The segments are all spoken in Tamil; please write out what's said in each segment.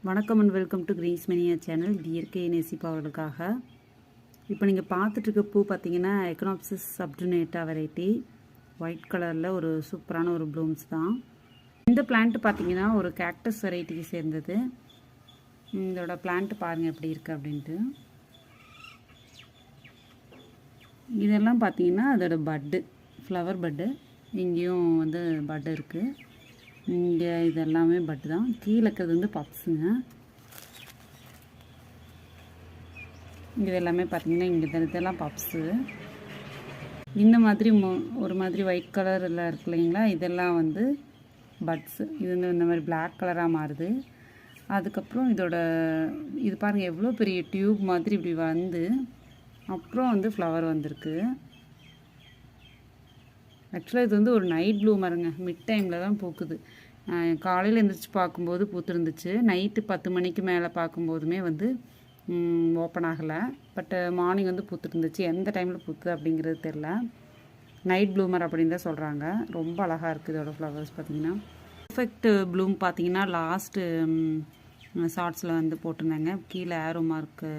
வணக்கம் and welcome to Greens Minia channel. இது இயற்கையை நேசிப்பவர்களுக்காக. இப்போ நீங்கள் பார்த்துட்ருக்க பூ பார்த்தீங்கன்னா எக்கனாப்சிஸ் சப்டுனேட்டா வெரைட்டி, ஒயிட் கலரில் ஒரு சூப்பரான ஒரு ப்ளூம்ஸ் தான். இந்த பிளான்ட் பார்த்தீங்கன்னா ஒரு கேக்டஸ் வெரைட்டிக்கு சேர்ந்தது. இதோட பிளான்ட் பாருங்கள் எப்படி இருக்குது அப்படின்ட்டு. இதெல்லாம் பார்த்தீங்கன்னா அதோட பட்டு, ஃப்ளவர் பட்டு. இங்கேயும் வந்து பட்டு இருக்குது. இங்கே இதெல்லாமே பட்டு தான். கீழே இருக்கிறது வந்து பப்ஸுங்க. இது எல்லாமே பார்த்தீங்கன்னா இங்கே இதெல்லாம் பப்ஸு. இந்த மாதிரி ஒரு மாதிரி ஒயிட் கலரில் இருக்கு இல்லைங்களா, இதெல்லாம் வந்து பட்ஸு. இது வந்து இந்த மாதிரி பிளாக் கலராக மாறுது. அதுக்கப்புறம் இது பாருங்கள் எவ்வளோ பெரிய டியூப் மாதிரி இப்படி வந்து அப்புறம் வந்து ஃப்ளவர் வந்திருக்கு. ஆக்சுவலாக இது வந்து ஒரு நைட் ப்ளூமருங்க. மிட் டைமில் தான் பூக்குது. காலையில் எழுந்திரிச்சு பார்க்கும்போது பூத்துருந்துச்சு. நைட்டு 10 மணிக்கு மேலே பார்க்கும்போதுமே வந்து ஓப்பன் ஆகலை. பட் மார்னிங் வந்து பூத்துருந்துச்சு. எந்த டைமில் பூத்துது அப்படிங்கிறது தெரில. நைட் ப்ளூமர் அப்படின்னு தான் சொல்கிறாங்க. ரொம்ப அழகாக இருக்குது இதோட ஃப்ளவர்ஸ் பார்த்திங்கன்னா. பர்ஃபெக்ட் ப்ளூம் பார்த்திங்கன்னா லாஸ்ட்டு ஷார்ட்ஸில் வந்து போட்டிருந்தாங்க. கீழே ஆரோ மார்க்கு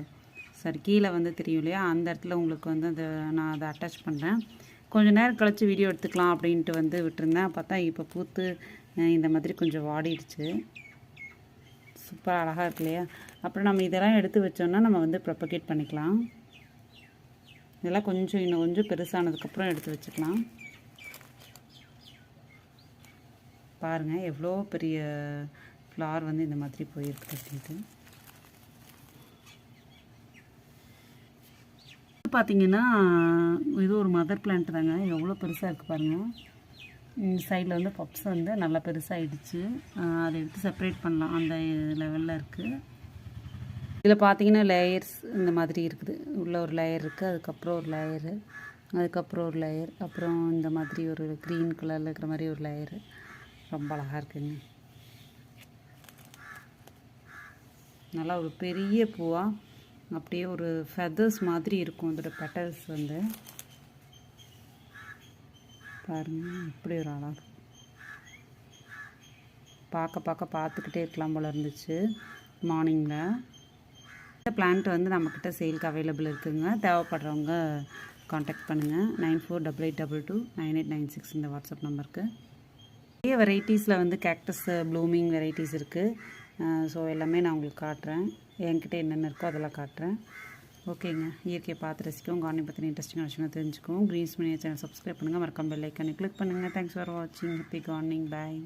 கீழே வந்து தெரியும் இல்லையா, அந்த இடத்துல உங்களுக்கு வந்து நான் அதை அட்டாச் பண்ணுறேன். கொஞ்சம் நேரம் கழித்து வீடியோ எடுத்துக்கலாம் அப்படின்ட்டு வந்து விட்டுருந்தேன். பார்த்தா இப்போ பூத்து இந்த மாதிரி கொஞ்சம் வாடிடுச்சு. சூப்பராக அழகாக இருக்கு இல்லையா. அப்புறம் நம்ம இதெல்லாம் எடுத்து வச்சோன்னா நம்ம வந்து ப்ரொபகேட் பண்ணிக்கலாம். இதெல்லாம் இன்னும் கொஞ்சம் பெருசானதுக்கப்புறம் எடுத்து வச்சுக்கலாம். பாருங்கள் எவ்வளோ பெரிய ஃப்ளவர் வந்து இந்த மாதிரி போயிருக்கு அப்படின்ட்டு. பார்த்தீங்கன்னா இது ஒரு மதர் பிளான்ட் தாங்க. எவ்வளோ பெருசாக இருக்குது பாருங்கள். சைடில் வந்து பப்ஸ் வந்து நல்லா பெருசாகிடுச்சு. அதை எடுத்து செப்பரேட் பண்ணலாம், அந்த லெவலில் இருக்குது. இதில் பார்த்தீங்கன்னா லேயர்ஸ் இந்த மாதிரி இருக்குது. உள்ள ஒரு லேயர் இருக்குது, அதுக்கப்புறம் ஒரு லேயரு, அதுக்கப்புறம் ஒரு லேயர், அப்புறம் இந்த மாதிரி ஒரு க்ரீன் கலரில் இருக்கிற மாதிரி ஒரு லேயரு. ரொம்ப அழகாக இருக்குங்க. நல்லா ஒரு பெரிய பூவாக அப்படியே ஒரு ஃபெதர்ஸ் மாதிரி இருக்கும். இதோட பெட்டல்ஸ் வந்து பாருங்கள் இப்படி ஒரு அழகு. பார்த்துக்கிட்டே இருக்கலாம் போல் இருந்துச்சு மார்னிங்கில். இந்த பிளான்ட் வந்து நம்மக்கிட்ட சேலுக்கு அவைலபிள் இருக்குதுங்க. தேவைப்படுறவங்க காண்டாக்ட் பண்ணுங்கள். 9488229896 இந்த வாட்ஸ்அப் நம்பருக்கு. நிறைய வெரைட்டிஸில் வந்து கேக்டஸ் ப்ளூமிங் வெரைட்டிஸ் இருக்குது. ஸோ எல்லாமே நான் உங்களுக்கு காட்டுறேன். என்கிட்ட என்னென்ன இருக்கோ அதெல்லாம் காட்டுறேன். ஓகேங்க. இயற்கையை பார்த்து ரசிக்கவும், கார்டனிங் பற்றின இன்ட்ரெஸ்டிங்கான விஷயம் தெரிஞ்சுக்கவும் கிரீன்ஸ் மினியா சேனல் சப்ஸ்கிரைப் பண்ணுங்கள். மறக்காம பெல் ஐக்கானை கிளிக் பண்ணுங்கள். தேங்க்ஸ் ஃபார் வாட்சிங். Happy gardening. பாய்.